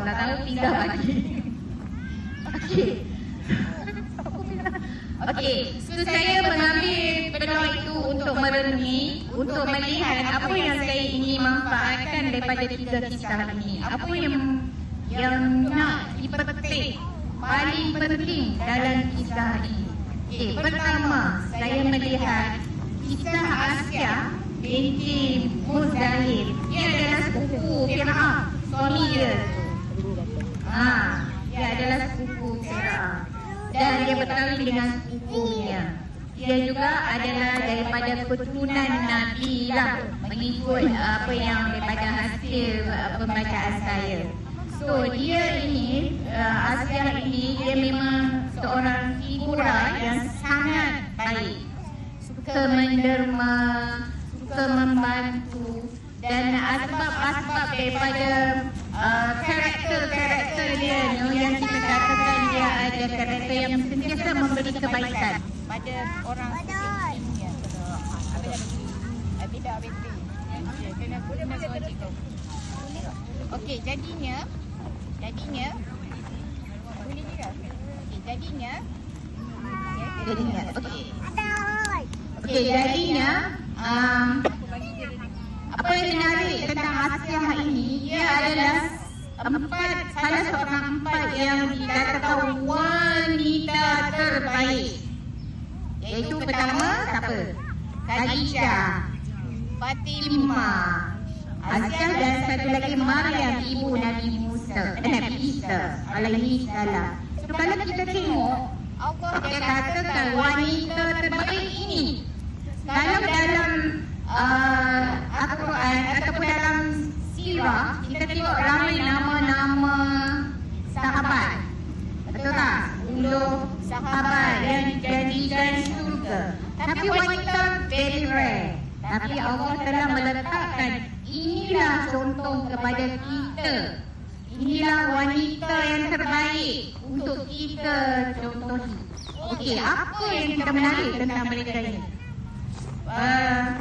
tak tahu pindah lagi. Okey. Okey, so saya mengambil peluang itu untuk merenungi, untuk melihat apa yang saya ingin manfaatkan daripada 3 kisah ini. Apa yang nak dipetik paling penting dalam kisah ini. Okey, pertama saya melihat kisah Asia binti Muzahir. Dia adalah sepupu Fir'aun, suami dia. Dia adalah sepupu Fir'aun. Dan dia berkahwin dengan sepupunya. Dia juga adalah daripada keturunan Nabi lah, mengikut apa yang daripada hasil pembacaan saya. So dia ini, Asia ini, dia memang seorang figura yang sangat baik, suka menderma, suka membantu, dan asbab-asbab daripada karakter-karakter dia yang kita katakan dia ada karakter yang sentiasa memberi kebaikan pada orang sekelilingnya. Okey, jadinya apa yang menarik tentang Asia ini, dia adalah salah seorang 4 yang dikatakan wanita terbaik. Iaitu pertama siapa? Khadijah, Fatimah, Asia dan satu lagi Maryam, ibu Nabi Isa alaihi salam. So kalau kita tengok, Allah dia katakan wanita terbaik ini. Kalau dalam Al-Quran ataupun dalam sirah, kita tengok ramai nama-nama sahabat. Betul tak? 10 sahabat yang dijadikan syurga. Tapi wanita very rare. Tapi Allah telah meletakkan inilah contoh kepada kita. Inilah wanita yang terbaik untuk kita contohi. Okey, apa yang kita menarik tentang mereka ini?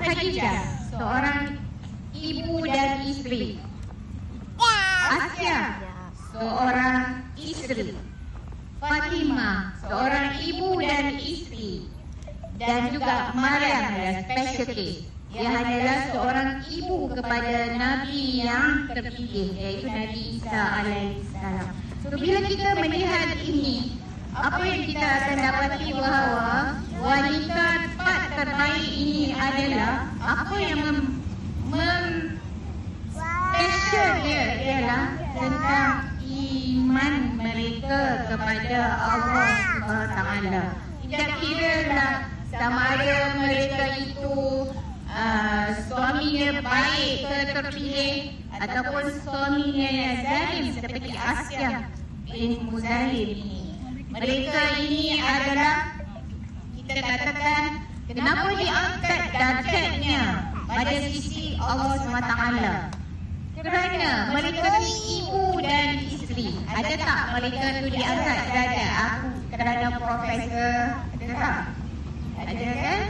Khadijah, seorang ibu dan isteri. Asia, seorang isteri. Fatimah, seorang ibu dan isteri. Dan juga Maryam adalah special case. Dia hanyalah seorang ibu kepada Nabi yang terpilih, iaitu Nabi Isa alaihissalam. So bila kita melihat ini, apa yang kita akan dapati bahawa wanita 4 terbaik ini adalah apa yang special dia ialah tentang iman mereka kepada Allah SWT. Tidak kiralah sama ada mereka itu suaminya baik ke terpilih ataupun suaminya yang zalim seperti Asia bin Muzahir ini. Mereka ini adalah, kita katakan, kenapa diangkat darjatnya pada sisi Allah SWT? Kerana mereka ni ibu dan isteri. Ada tak mereka tu diangkat darjat? Aku kerana profesor, ada tak? Ada kan?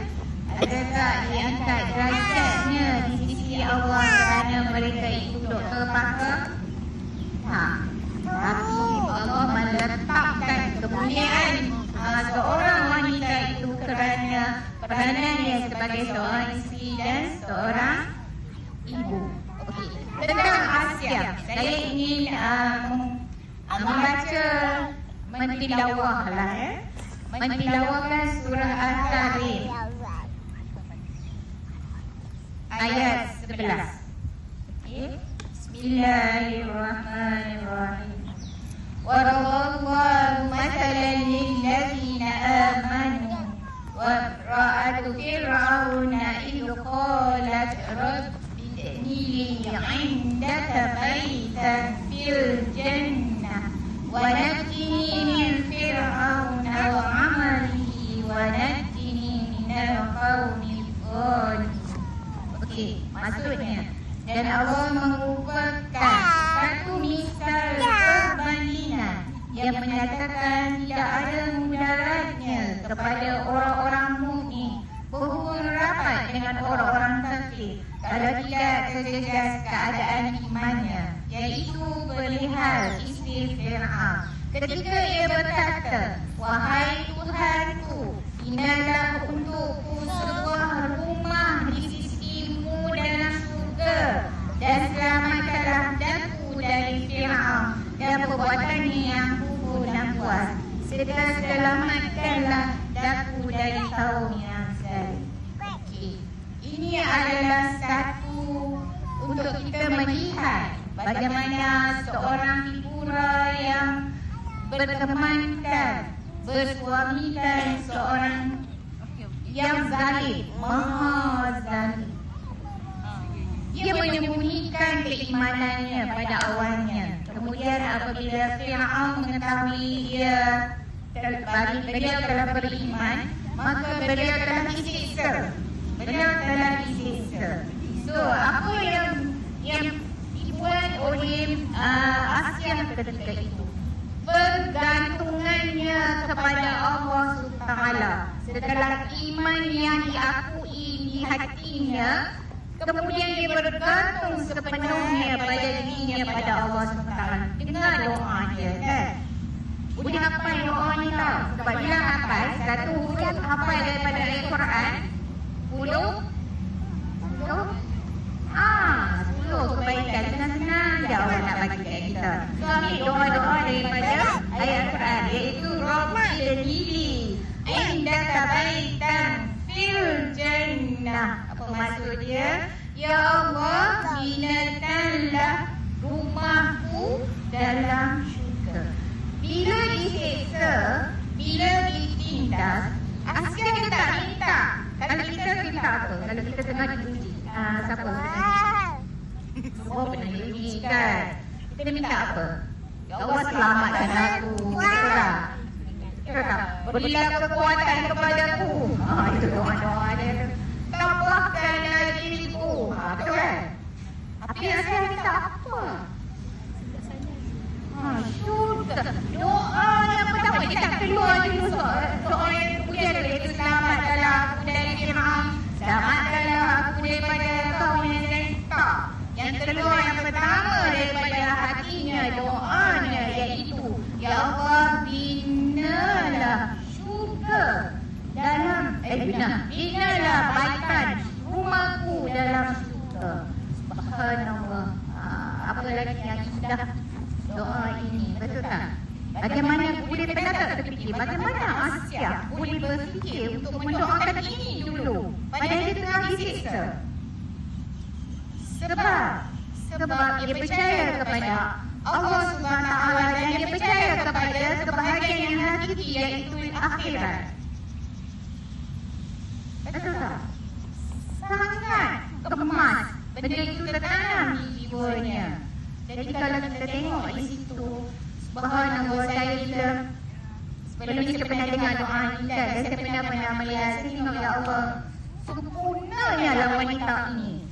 Ada tak diangkat darjatnya di sisi Allah kerana mereka itu doktor pakar? Tak. Tapi Allah meletakkan kemuliaan seorang wanita itu kerana peranannya sebagai seorang isteri dan seorang ibu. Okey. Tentang Asia, saya ingin membaca mentilawah lah mentilawahkan surah Al-Tahrim ayat 11. Bismillahirrahmanirrahim. Waraballahu mathalan lillazina amanu wa'ra'atu fir'auna idh qalat rabbi ibni li 'indaka baitan fil jannah wa najjini min fir'auna wa 'amalihi wa najjini minal qawmi dhalimin. Okey, maksudnya, dan Allah merupakan satu misal perbandingan yang menyatakan tidak ada mudaratnya kepada orang-orang mukmin berhubung rapat dengan orang-orang kafir kalau tidak sejelas keadaan imannya, iaitu perihal isteri Fir'aun. Ketika ia berkata, wahai Tuhanku, tinggallah untukku sebuah rumah di sisimu dalam surga dan selamatkanlah daku dari Fir'aun dan perbuatannya yang kufur dan puas, serta selamatkanlah daku dari kaum yang zalim. Ini adalah satu untuk kita melihat bagaimana seorang figura yang bertemankan, bersuamikan seorang yang zalim, maha zalim. Dia menyembunyikan keimanannya pada awalnya. Kemudian apabila Fir'aun mengetahui beliau telah beriman, maka beliau telah disiksa. So, apa yang dibuat oleh Asia ketika itu? Bergantungannya kepada Allah SWT. Setelah iman yang diakui di hatinya, kemudian dia bergantung sepenuhnya pada dirinya pada Allah SWT. Dengar doa dia, kan? Boleh hafal doa ni tau. Sebab dia hafal satu huruf hafal daripada Al-Quran. 10 kebaikan. Senang-senang je Allah nak bagi kat kita. So, ambil doa-doa daripada ayat Quran, iaitu Rabbana lili indaka baitan fil jannah. Apa maksud dia? Ya Allah, binakanlah rumahku dalam syurga. Bila disiksa, bila ditindas, Asia kita tak minta. Kalau kita minta apa? Kalau kita tengah diuji, siapa? Semua pernah diuji kan? Kita minta apa? Ya Allah, selamatkan aku. Kita tak? Berilah kekuatan kepadaku. Itu doa-doa dia. Tambahkanlah diriku. Betul kan? Tapi Asia minta apa? Syurga. Doa yang pertama, dia tak keluar dulu doa yang kemudian, iaitu selamatkanlah aku dari Fir'aun, selamatkanlah aku daripada kaum yang zalim. Yang kedua, yang pertama daripada hatinya, doanya iaitu, ya Allah, binalah syurga dalam binalah baitan rumahku dalam syurga. Subhanallah. Apa lagi yang sudah doa ini, betul tak? Bagaimana boleh pernah tak terfikir bagaimana Asia boleh berfikir untuk mendoakan ini dulu padahal dia tengah disiksa? Sebab dia percaya kepada Allah SWT dan dia percaya kepada kebahagiaan yang hakiki, iaitu akhirat. Betul tak? Sangat kemas benda itu tertanam di jiwanya. Jadi kalau kita tengok di situ, subhanallah, saya bila sebelum ni saya pernah dengar doa ni kan, dan saya pernah melihat, saya tengok, ya Allah, sempurnanya lah wanita ini.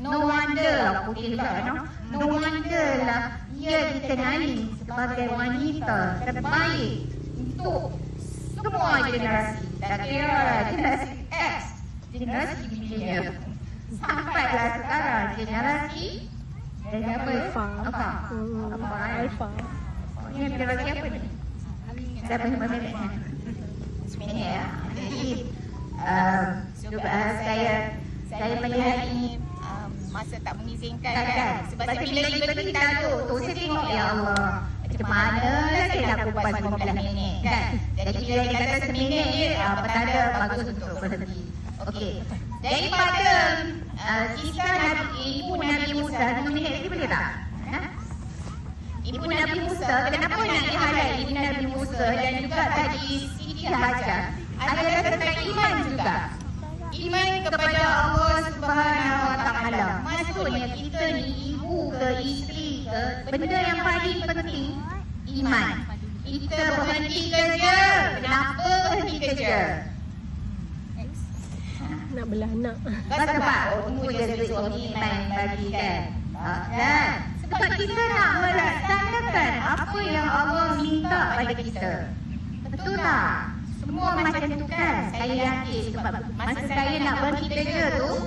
No wonder lah putih lah, no? No wonder lah ia dikenali sebagai wanita terbaik untuk semua generasi. Tak kira generasi X, generasi milenial, sampailah sekarang generasi dan apa? Alfa. Ini generasi apa ni? Siapa yang berminatnya? Sebenarnya ya. Jadi saya melihat ini masa tak mengizinkan kan. Sebab saya bila kita tu saya tengok, ya Allah, macam mana lah saya nak berbual 15 minit kan. Jadi bila dia kata seminit je, petanda bagus untuk berhenti. Okey. Daripada kisah Ibu Nabi Musa, 5 minit lagi boleh tak? Ibu Nabi Musa, kenapa nak di-highlight Ibu Nabi Musa dan juga tadi Siti Hajar adalah tentang iman juga. Iman kepada Allah Subhanahu Wa Taala. Maksudnya kita ni ibu ke isteri ke, benda yang paling penting iman. Kita berhenti kerja. Kenapa berhenti kerja? Nak belah anak. Sebab umur jaga suami iman bagi kan. Dan sebab kita nak melaksanakan apa yang Allah minta pada kita. Betul tak? Semua macam tu kan. Saya yakin sebab masa saya nak berhenti kerja tu,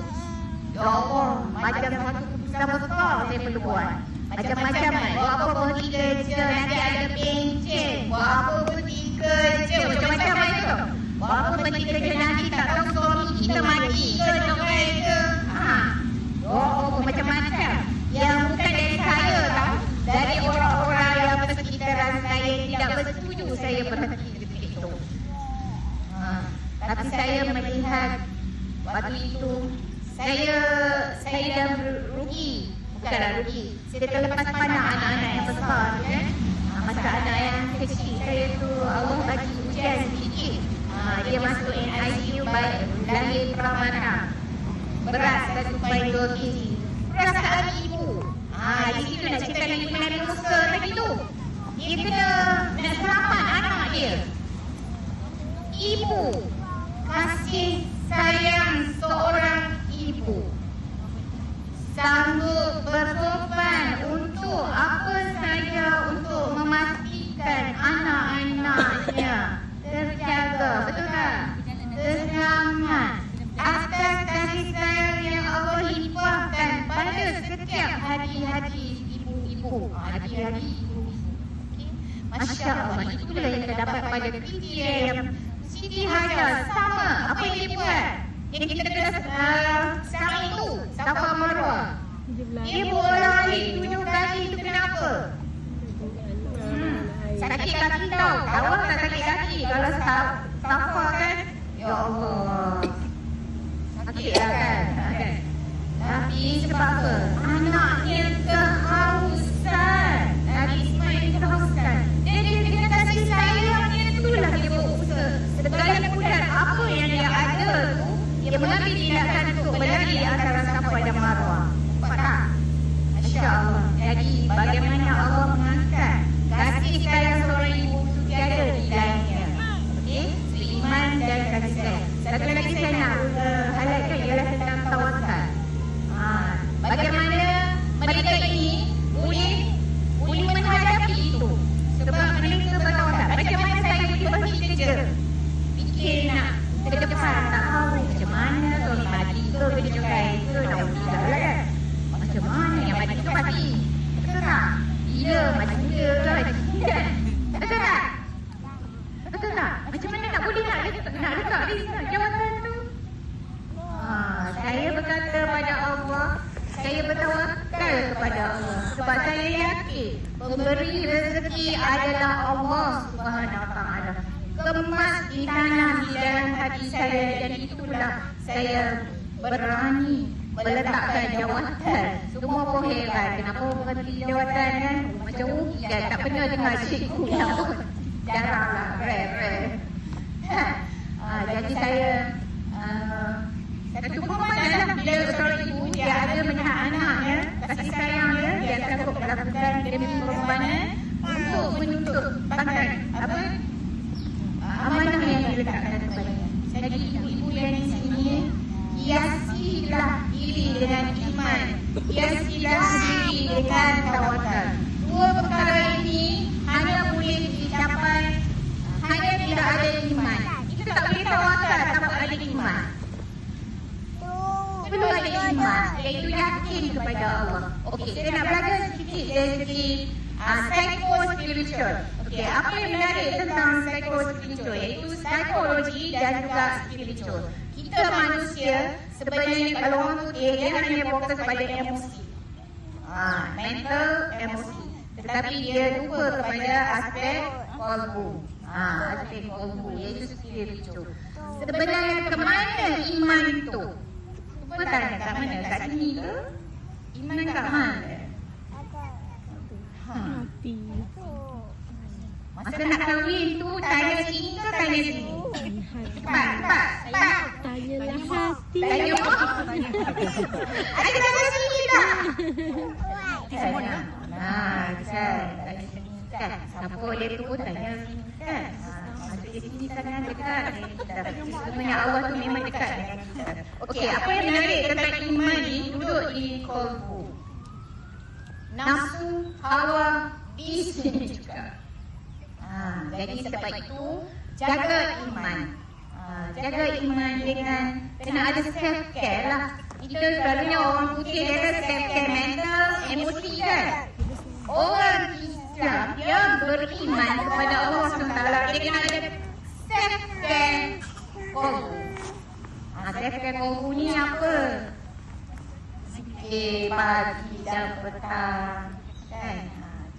ya Allah, macam satu keputusan besar saya perlu buat. macam-macam kan. Buat apa berhenti kerja, nanti ada pencen. Buat apa berhenti kerja, macam-macam kan tu. Buat apa berhenti kerja, nanti tak tahu suami kita mati ke, cerai ke. Oh, macam-macam. Yang bukan dari saya tau. Dari orang-orang yang persekitaran saya tidak bersetuju saya berhenti detik itu. Tapi saya melihat waktu itu saya dah rugi. Bukanlah rugi. Saya terlepas pandang anak-anak yang besar kan. Masa anak yang kecil saya tu Allah bagi ujian sedikit. Dia masuk NICU lahir pramana. Berat 1.2 kg. Perasaan ibu. Di situ nak cerita dengan ibu Nabi Musa tadi tu. Dia kena nak selamat anak dia. Ibu. Kasih sayang seorang ibu. Sanggup berkorban untuk apa saja untuk memastikan anak-anaknya terjaga. Betul tak? Terselamat. Atas kasih sayang yang Allah limpahkan pada setiap hari-hari ibu-ibu. Hari-hari ibu-ibu. Masya Allah, itulah yang kita dapat pada kriteria yang Siti Hajar sama apa yang dia buat. Yang kita kena sekarang itu, Safa Marwah. Dia bola alik 7 kali itu kenapa? Sakit kaki tau. Tahu tak sakit kaki kalau Safa kan? Ya Allah. Sakit lah kan? Tapi sebab apa? Anaknya kehausan. Nabi Ismail kehausan. Dia kena kasih sayangnya itulah dia berusaha. Segala kudat apa yang dia ada tu, dia mengambil tindakan untuk berlari antara Safa dan Marwah. Nampak tak? Masya Allah. Jadi bagaimana Allah mengangkat kasih sayang seorang ibu itu tiada di lainnya. Okey? Iman dan kasih sayang. Satu lagi saya nak highlightkan ialah tentang tawakal. Bagaimana mereka ini boleh menghadapi itu. Sebab mereka bertawakal. Macam mana saya boleh berhenti kerja? Fikir nak ke depan, tak tahu macam mana suami mati ke, kerja kain ke, nak tidak lah kan. Macam mana yang mati tu mati? Betul tak? Bila mati dia ke, tidak. Betul tak? Betul tak? Macam mana nak boleh nak letak di jawatan tu? Saya berkata pada Allah, saya bertawakal kepada Allah. Sebab saya yakin pemberi rezeki adalah Allah Subhanahu Wa Taala. Kemas ditanam di dalam hati saya dan itulah saya berani meletakkan jawatan. Semua pun heran kenapa berhenti jawatan kan? Macam rugi kan? Tak pernah dengar cikgu yang jaranglah, rare. Jadi saya satu pemahaman bila seorang ibu dia ada melihat anaknya, kasih sayang dia sanggup melakukan demi pengorbanan untuk menuntut pangkat amanah yang diletakkan kepadanya. Jadi ibu-ibu yang di sini, hiasilah diri dengan iman, hiasilah diri dengan tawakal. Dua perkara ini hanya boleh dicapai hanya bila ada iman. Kita tak boleh tawakal tanpa ada iman. Perlu ada iman, iaitu yakin kepada Allah. Okey, saya nak belajar sedikit dari segi psycho-spiritual. Okey, apa yang menarik tentang psycho-spiritual iaitu psikologi dan juga spiritual. Kita manusia sebenarnya kalau orang putih dia hanya fokus pada emosi. Mental, emosi. Tetapi dia lupa kepada aspek qalbu. Aspek qalbu iaitu spiritual. Sebenarnya ke mana iman itu? Cuba tanya kat mana? Kat sini ke? Iman kat mana? Hati. Masa nak kahwin tu tanya sini ke tanya sini? Cepat. Tanyalah hati. Tanya ada tanya sini tak? Tanya. Tanya sini kan. Siapa dia tu pun tanya sini kan. Di sini sangat dekat dengan kita. Sebenarnya Allah tu memang dekat dengan kita. Okey, apa yang menarik tentang iman ni duduk di qalbu. Nafsu, hawa di sini juga. Jadi sebab itu jaga iman. Jaga iman dengan kena ada self care lah. Kita selalunya orang putih dia ada self care mental, emosi kan. orang Islam dia beriman kepada Allah SWT, dia kena ada self-care qalbu. Self-care qalbu ni apa? Zikir pagi dan petang, kan?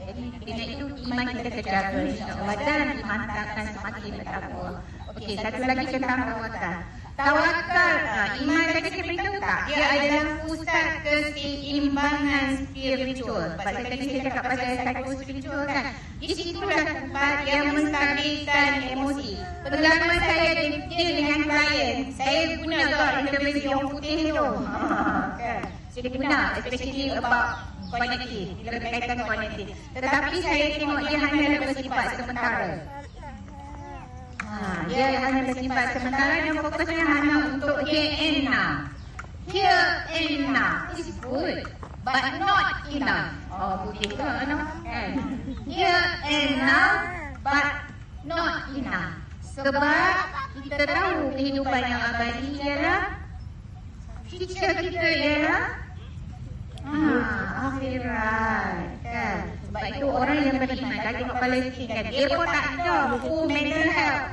Jadi dengan itu iman kita terjaga, insya-Allah, dan dihantarkan semakin bertakwa. Okey, satu lagi tentang tawakal. Tawakal, iman tadi saya beritahu tak? Dia adalah pusat keseimbangan spiritual. Sebab tadi saya cakap pasal psycho-spiritual kan. Di situlah tempat yang menstabilkan emosi. Pengalaman saya dia dengan klien, saya guna ke intervensi orang putih tu. Saya guna, especially about cognitive, bila berkaitan cognitive. Tetapi saya tengok dia hanya bersifat sementara. Dia hanya bersifat sementara dan fokusnya hanya untuk here and now. Here and now is good, but not enough. Putih ke kan? Here and now, but not enough. Sebab kita tahu kehidupan yang abadi ialah future kita ialah akhirat, kan? Sebab itu orang yang beriman, kalau tengok Palestin kan, dia pun tak ada buku mental health,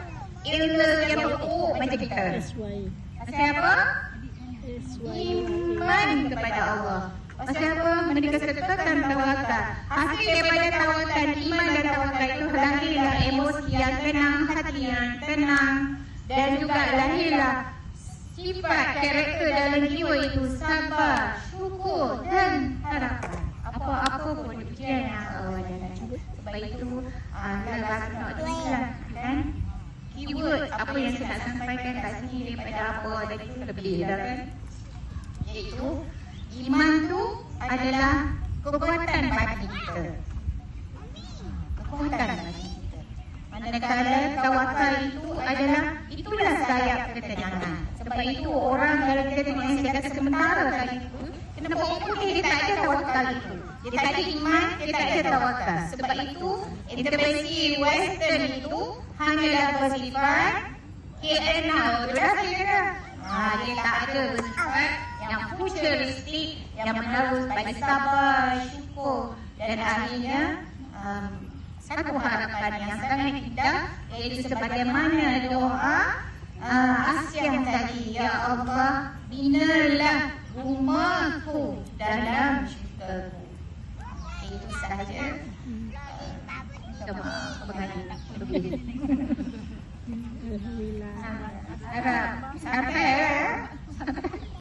illness yang buku macam kita. Pasal apa? Iman kepada Allah. Pasal apa? Mereka sertakan tawakal. Hasil daripada tawakal, iman dan tawakal itu lahirlah emosi yang tenang, hati yang tenang, dan juga lahirlah sifat karakter dalam jiwa itu sabar, syukur dan harapan. Apa-apa pun ujian yang Allah jalan. Sebab itu kalau nak tulislah kan, keyword apa yang saya nak sampaikan kat sini daripada apa tadi tu lebih dah kan. Iaitu iman tu adalah kekuatan bagi kita. Kekuatan bagi kita. Manakala tawakal itu adalah itulah sayap ketenangan. Sebab itu orang kalau kita tengok yang saya kata sementara tadi itu, kenapa orang putih dia tak ada tawakal itu? Dia tak ada iman, dia tak ada tawakal. Sebab itu intervensi Western itu hanyalah bersifat here and now. Jelas dia kata. Dia tak ada bersifat yang futuristik, yang menerus bagi sabar, syukur dan akhirnya satu harapan yang sangat indah, iaitu sebagaimana doa Asyam tadi, ya Allah, binalah rumahku dalam syurgamu. Itu sahaja. Kita mengaji lebih.